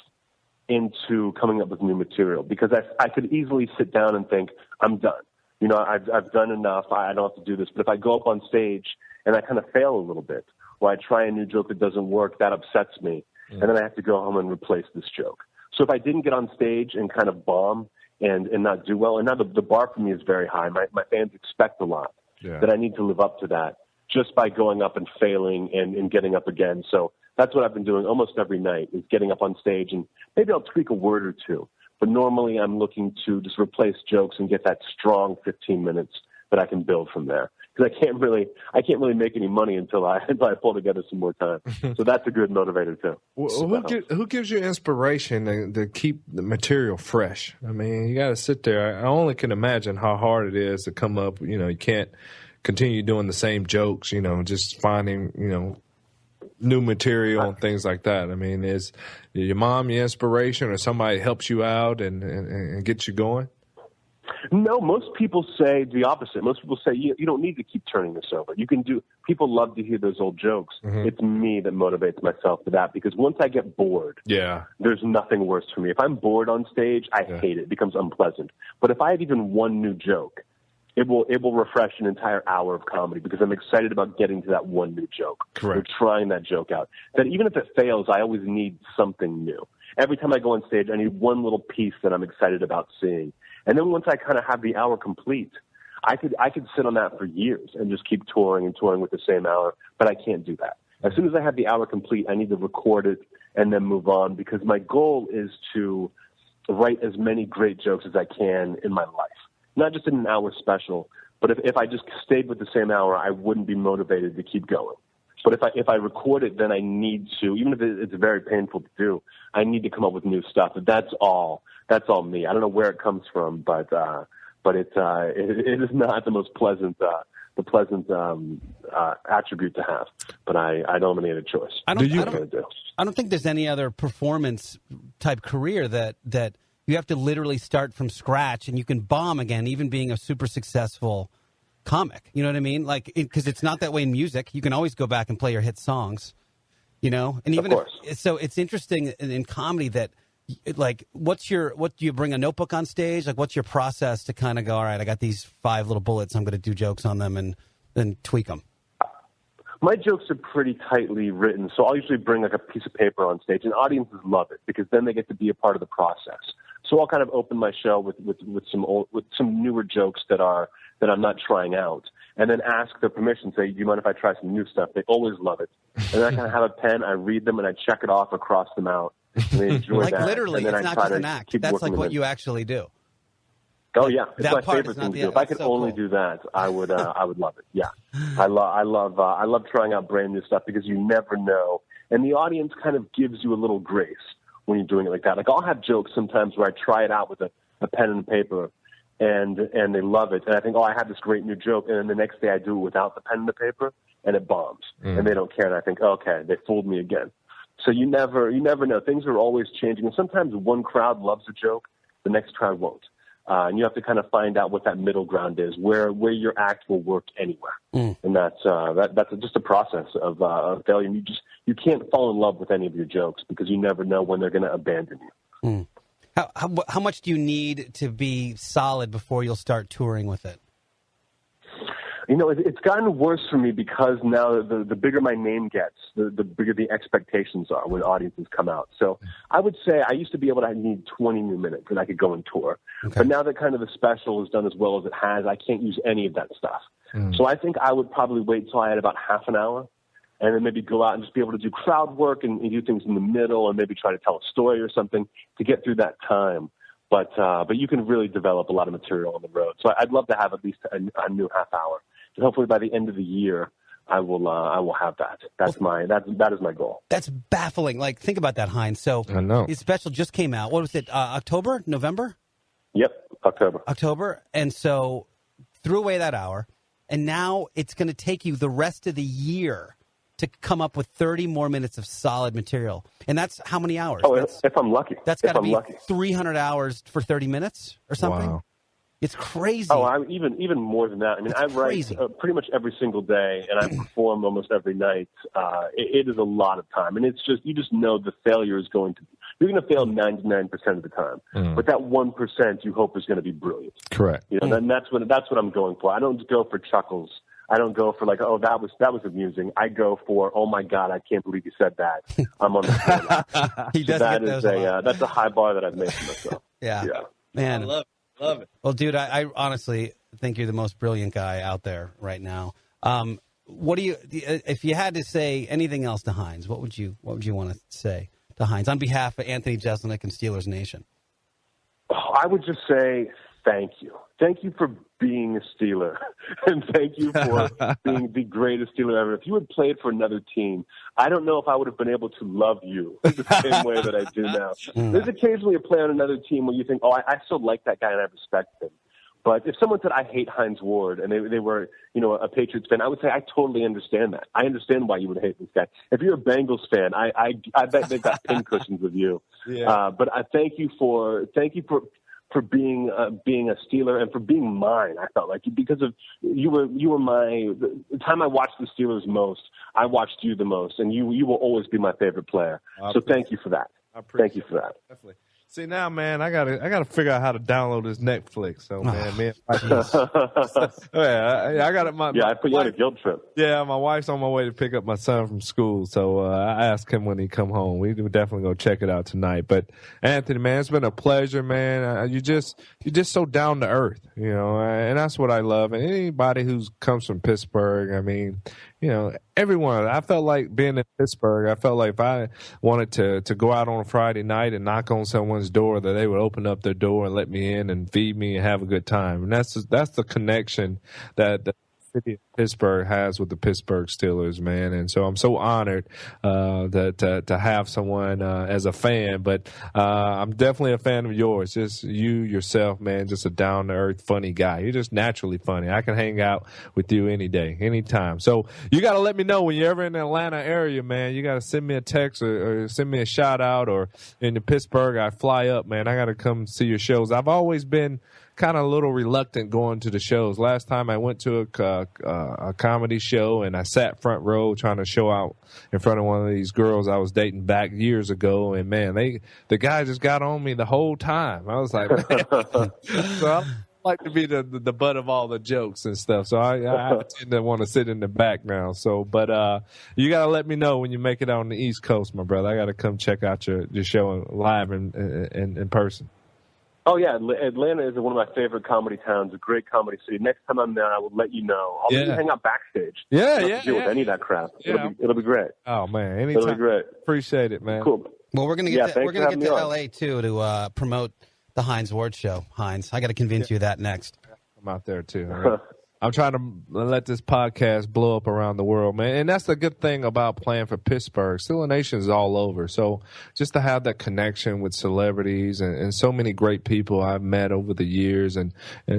into coming up with new material because I could easily sit down and think, I'm done. I've done enough. I don't have to do this. But if I go up on stage and I kind of fail a little bit, or I try a new joke that doesn't work, that upsets me. And then I have to go home and replace this joke. So if I didn't get on stage and kind of bomb and not do well, and now the bar for me is very high. My fans expect a lot, that I need to live up to that just by going up and failing and getting up again. So that's what I've been doing almost every night, is getting up on stage, and maybe I'll tweak a word or two. But normally I'm looking to just replace jokes and get that strong 15 minutes that I can build from there. Because I can't really make any money until I pull together some more time. So that's a good motivator too. Who gives you inspiration to keep the material fresh? I mean, you got to sit there. I only can imagine how hard it is to come up. You can't continue doing the same jokes. Just finding new material and things like that. I mean, is your mom your inspiration, or somebody helps you out and gets you going? No, most people say the opposite. Most people say you don't need to keep turning this over. People love to hear those old jokes. It's me that motivates myself for that, because once I get bored, there's nothing worse for me. If I'm bored on stage, I hate it. It becomes unpleasant. But if I have even one new joke, it will refresh an entire hour of comedy, because I'm excited about getting to that one new joke. Correct. Or trying that joke out. That even if it fails, I always need something new. Every time I go on stage, I need one little piece that I'm excited about seeing. And then once I kind of have the hour complete, I could sit on that for years and just keep touring and touring with the same hour, but I can't do that. As soon as I have the hour complete, I need to record it and then move on, because my goal is to write as many great jokes as I can in my life. Not just in an hour special, but if I just stayed with the same hour, I wouldn't be motivated to keep going. But if I record it, then I need to, even if it's very painful to do, I need to come up with new stuff. That's all me. I don't know where it comes from, but it is not the most pleasant attribute to have. But I don't have any other choice. I don't think there's any other performance type career that you have to literally start from scratch and you can bomb again, even being a super successful comic. You know what I mean? Like, because it's not that way in music. You can always go back and play your hit songs, and even so it's interesting in comedy that, like, what do you bring a notebook on stage? Like, what's your process to kind of go, all right, I got these 5 little bullets, I'm going to do jokes on them and then tweak them? My jokes are pretty tightly written, so I'll usually bring like a piece of paper on stage, and audiences love it because then they get to be a part of the process. So I'll kind of open my show with some newer jokes that I'm not trying out, and then ask their permission. Say, do you mind if I try some new stuff? They always love it. And then I kind of have a pen, I read them, and I check it off across them out. And they enjoy like that. literally, it's not just an act. That's like what you actually do. Oh yeah, it's that my part favorite is not thing to the- do. If I could that's so only cool. do that, I would love it. Yeah, I love trying out brand new stuff, because you never know, and the audience kind of gives you a little grace when you're doing it like that. Like, I'll have jokes sometimes where I try it out with a pen and paper, and they love it, and I think, I have this great new joke, and then the next day I do it without the pen and the paper, and it bombs, and they don't care, and I think, okay, they fooled me again. So you never know. Things are always changing, and sometimes one crowd loves a joke, the next crowd won't. And you have to kind of find out what that middle ground is, where your act will work anywhere. And that's just a process of failure. You can't fall in love with any of your jokes, because you never know when they're going to abandon you. How much do you need to be solid before you'll start touring with it? It's gotten worse for me, because now the bigger my name gets, the bigger the expectations are when audiences come out. So I would say I used to be able to need 20 new minutes and I could go and tour. Okay. But now that kind of the special is done as well as it has, I can't use any of that stuff. So I think I would probably wait till I had about half an hour, and then maybe go out and just be able to do crowd work and do things in the middle, and maybe try to tell a story or something to get through that time. But you can really develop a lot of material on the road. So I'd love to have at least a new half hour. And hopefully by the end of the year, I will have that. That is my goal. That's baffling. Like, think about that, Hines. So I know his special just came out. What was it? October? November? Yep, October. And so threw away that hour, and now it's going to take you the rest of the year to come up with 30 more minutes of solid material. And that's how many hours? Oh, if I'm lucky. That's got to be 300 hours for 30 minutes or something? Wow. It's crazy. Oh, even more than that. I mean, I write pretty much every single day, and I perform almost every night. It is a lot of time, and you just know the failure is you're going to fail 99% of the time, but that 1% you hope is going to be brilliant. Correct. And that's what I'm going for. I don't go for chuckles. I don't go for like, oh, that was amusing. I go for, oh my God, I can't believe you said that. I'm on the floor. He does get those a lot. That's a high bar that I've made for myself. Yeah. I Man. love it. Well, dude, I honestly think you're the most brilliant guy out there right now. What do you, if you had to say anything else to Hines, what would you want to say to Hines on behalf of Anthony Jeselnik and Steelers Nation? Oh, I would just say thank you. Thank you for being a Steeler, and thank you for being the greatest Steeler ever. If you had played for another team, I don't know if I would have been able to love you the same way that I do now. There's occasionally a play on another team where you think, oh, I still like that guy and I respect him. But if someone said, I hate Hines Ward, and they were, a Patriots fan, I would say, I totally understand that. I understand why you would hate this guy. If you're a Bengals fan, I bet they've got pincushions with you. Yeah. But I thank you for being a Steeler and for being mine. I felt like because of you were the time I watched the Steelers most. I watched you the most, and you will always be my favorite player. So thank you for that. Thank you for that. Definitely. See now, man, I gotta figure out how to download this Netflix. So man, I got it. I put you on a guilt trip. Yeah, my wife's on my way to pick up my son from school, so I asked him when he come home. We definitely go check it out tonight. But Anthony, man, it's been a pleasure, man. You're just so down to earth, and that's what I love. And anybody who comes from Pittsburgh, I mean, everyone. I felt like being in Pittsburgh. I felt like if I wanted to go out on a Friday night and knock on someone's door, that they would open up their door and let me in and feed me and have a good time. And that's the connection that the city of Pittsburgh has with the Pittsburgh Steelers, man. And so I'm so honored to have someone as a fan. But I'm definitely a fan of yours. Just you yourself, man, just a down-to-earth, funny guy. You're just naturally funny. I can hang out with you any day, anytime. So you got to let me know when you're ever in the Atlanta area, man. You got to send me a text or send me a shout-out. Or in Pittsburgh, I fly up, man. I got to come see your shows. I've always been kind of a little reluctant going to the shows. Last time I went to a comedy show, and I sat front row trying to show out in front of one of these girls I was dating back years ago, and man, the guy just got on me the whole time. I was like, man. So I like to be the butt of all the jokes and stuff. So I tend to want to sit in the back now. So, but you got to let me know when you make it out on the East Coast, my brother. I got to come check out your show live in person. Oh, yeah. Atlanta is one of my favorite comedy towns, a great comedy city. Next time I'm there, I will let you know. I'll let you hang out backstage. Yeah. Deal with any of that crap. Yeah. It'll be great. Oh, man. Anytime. It'll be great. Appreciate it, man. Cool. Well, we're going to get to L.A., too, to promote the Hines Ward Show, Hines. I got to convince you of that next. I'm out there, too. Right? I'm trying to let this podcast blow up around the world, man. And that's the good thing about playing for Pittsburgh. Steeler Nation is all over. So just to have that connection with celebrities and so many great people I've met over the years. And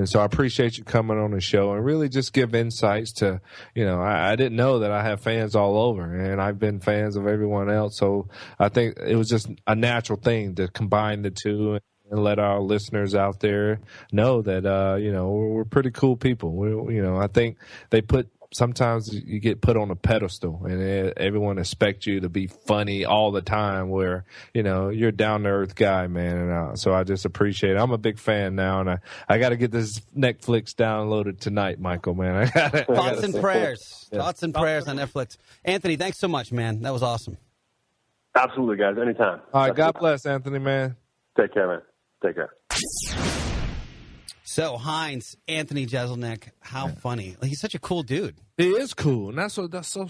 so I appreciate you coming on the show and really just give insights to, I didn't know that I have fans all over, and I've been fans of everyone else. So I think it was just a natural thing to combine the two and let our listeners out there know that, we're pretty cool people. I think sometimes you get put on a pedestal and everyone expects you to be funny all the time where, you're a down-to-earth guy, man. And so I just appreciate it. I'm a big fan now, and I got to get this Netflix downloaded tonight, Michael, man. Thoughts and prayers. Yeah. Thoughts and prayers on Netflix. Anthony, thanks so much, man. That was awesome. Absolutely, guys. Anytime. All right. God bless, Anthony, man. Take care, man. Take care. So, Hines, Anthony Jeselnik, how funny. He's such a cool dude. He is cool. And that's so,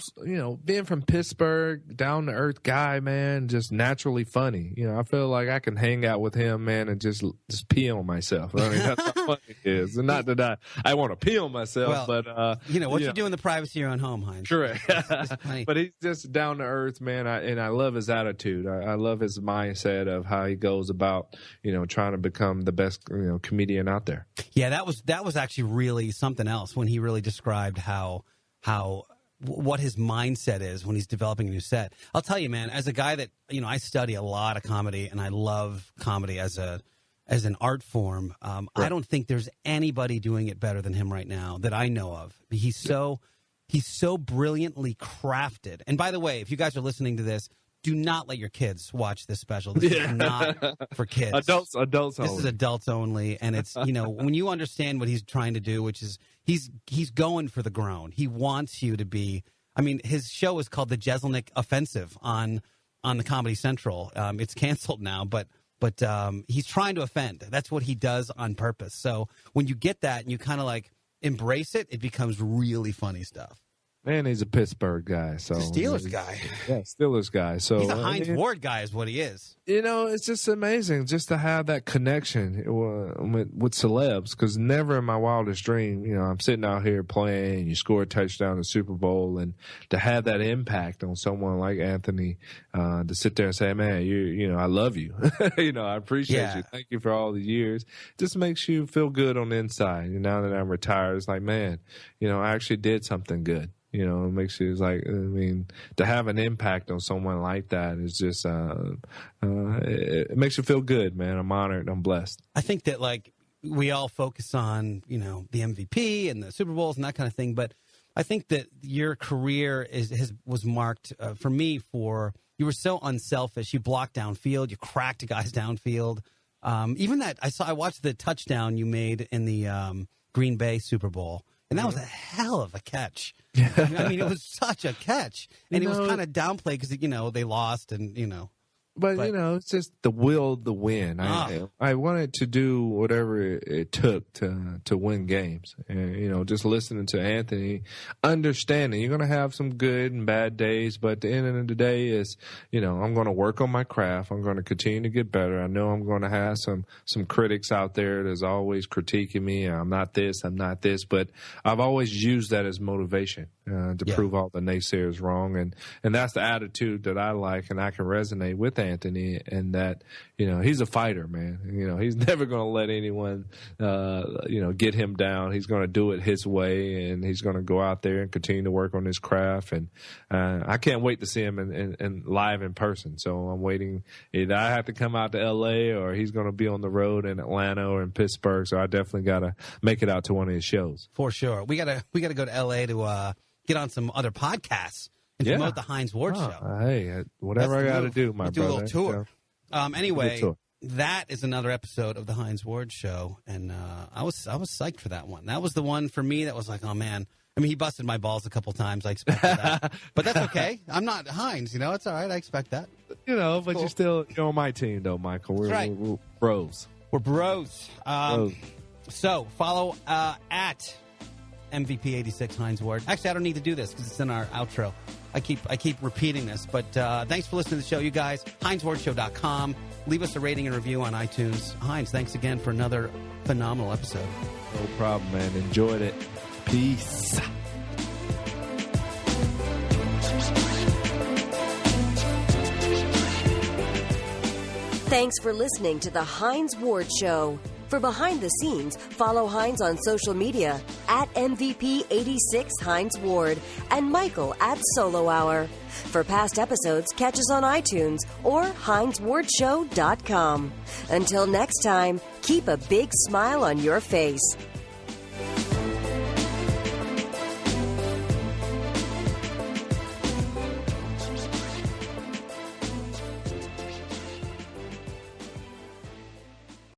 being from Pittsburgh, down to earth guy, man, just naturally funny. I feel like I can hang out with him, man, and just pee on myself. I mean, that's how funny it is. And not that I want to pee on myself, but. What you do in the privacy of your own home, Hines. Correct. But he's just down to earth, man. And I love his attitude. I love his mindset of how he goes about, trying to become the best, comedian out there. Yeah, that was actually really something else when he really described what his mindset is when he's developing a new set. I'll tell you, man, as a guy that, I study a lot of comedy and I love comedy as an art form. Right. I don't think there's anybody doing it better than him right now that I know of. He's so brilliantly crafted. And by the way, if you guys are listening to this, do not let your kids watch this special. This is not for kids. Adults only. This is adults only. And it's, when you understand what he's trying to do, which is he's going for the grown. He wants you to be, his show is called The Jeselnik Offensive on the Comedy Central. It's canceled now, but he's trying to offend. That's what he does on purpose. So when you get that and you kind of like embrace it, it becomes really funny stuff. Man, he's a Pittsburgh guy. So Steelers guy. Yeah, Steelers guy. So he's a Hines Ward guy is what he is. It's just amazing just to have that connection with celebs, because never in my wildest dream, I'm sitting out here playing, you score a touchdown in the Super Bowl, and to have that impact on someone like Anthony, to sit there and say, man, I love you. I appreciate you. Thank you for all the years. Just makes you feel good on the inside. Now that I'm retired, it's like, man, I actually did something good. It makes you, to have an impact on someone like that is just, it makes you feel good, man. I'm honored. I'm blessed. I think that, we all focus on, the MVP and the Super Bowls and that kind of thing. But I think that your career was marked, for me, you were so unselfish. You blocked downfield. You cracked guys downfield. Even that, I watched the touchdown you made in the Green Bay Super Bowl. And that was a hell of a catch. It was such a catch. And it was kind of downplayed because, they lost and, But it's just the will to win. I wanted to do whatever it took to win games. And, just listening to Anthony, understanding you're going to have some good and bad days, but at the end of the day is, I'm going to work on my craft. I'm going to continue to get better. I know I'm going to have some critics out there that's always critiquing me. I'm not this, but I've always used that as motivation to prove all the naysayers wrong. And that's the attitude that I like, and I can resonate with Anthony, and that, he's a fighter, man. He's never going to let anyone, get him down. He's going to do it his way, and he's going to go out there and continue to work on his craft. And I can't wait to see him in live in person. So I'm waiting. Either I have to come out to L.A. or he's going to be on the road in Atlanta or in Pittsburgh. So I definitely got to make it out to one of his shows. For sure. We got to go to L.A. to get on some other podcasts. And promote the Hines Ward show. Hey, whatever I got to do, my brother. Do a little tour. Anyway, that is another episode of the Hines Ward show, and I was psyched for that one. That was the one for me that was like, oh man. He busted my balls a couple times. I expected that, but that's okay. I'm not Hines. It's all right. I expect that. But cool. You're on my team, though, Michael. We're bros. We're bros. So follow at MVP86 Hines Ward. Actually, I don't need to do this because it's in our outro. I keep repeating this, but thanks for listening to the show, you guys. HinesWardShow.com. Leave us a rating and review on iTunes. Hines, thanks again for another phenomenal episode. No problem, man. Enjoyed it. Peace. Thanks for listening to the Hines Ward Show. For behind the scenes, follow Hines on social media at MVP86 Hines Ward and Michael at Solo Hour. For past episodes, catch us on iTunes or HinesWardShow.com. Until next time, keep a big smile on your face.